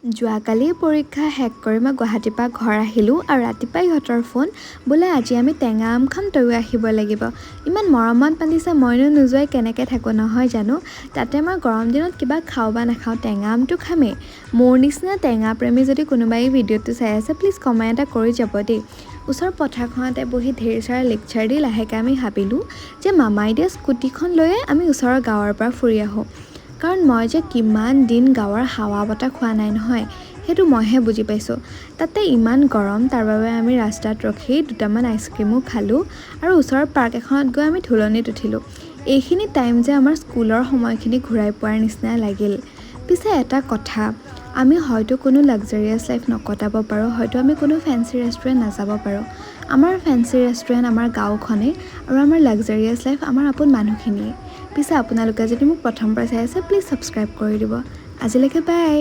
যোৱাকালি পৰীক্ষা শেষ কৰি মই গুৱাহাটীৰ পৰা ঘৰ আহিলোঁ আৰু ৰাতিপুৱাই ইহঁতৰ ফোন বোলে আজি আমি টেঙা আম খাম, তয়ো আহিব লাগিব। ইমান মৰমত মাতিছে, মইনো নোযোৱাই কেনেকৈ থাকোঁ নহয় জানো। তাতে মই গৰম দিনত কিবা খাওঁ বা নাখাওঁ, টেঙা আমটো খামেই। মোৰ নিচিনা টেঙা প্ৰেমী যদি কোনোবাই ভিডিঅ'টো চাই আছে, প্লিজ কমেণ্ট এটা কৰি যাব দেই। ওচৰৰ পথাৰখনতে বহি ঢেৰ সাৰা লেকচাৰ দি লাহেকৈ আমি ভাবিলোঁ যে মামাই দিয়া স্কুটিখন লৈয়ে আমি ওচৰৰ গাঁৱৰ পৰা ফুৰি আহোঁ। কাৰণ মই যে কিমান দিন গাঁৱৰ হাৱা বতাহ খোৱা নাই নহয়, সেইটো মইহে বুজি পাইছোঁ। তাতে ইমান গৰম, তাৰ বাবে আমি ৰাস্তাত ৰখি দুটামান আইচক্ৰীমো খালোঁ আৰু ওচৰৰ পাৰ্ক এখনত গৈ আমি ধুলনিত উঠিলোঁ। এইখিনি টাইম যে আমাৰ স্কুলৰ সময়খিনি ঘূৰাই পোৱাৰ নিচিনা লাগিল। পিছে এটা কথা, আমি হয়তো কোনো লাক্সাৰিয়াছ লাইফ নকটাব পাৰোঁ, হয়তো আমি কোনো ফেঞ্চি ৰেষ্টুৰেণ্ট নাযাব পাৰোঁ। আমাৰ ফেঞ্চি ৰেষ্টুৰেণ্ট আমাৰ গাঁওখনেই আৰু আমাৰ লাক্সাৰিয়াছ লাইফ আমাৰ আপোন মানুহখিনিয়ে। পিছে আপোনালোকে যদি মোক প্ৰথমবাৰ চাই আছে, প্লিজ ছাবস্ক্ৰাইব কৰি দিব। আজিলৈকে বাই।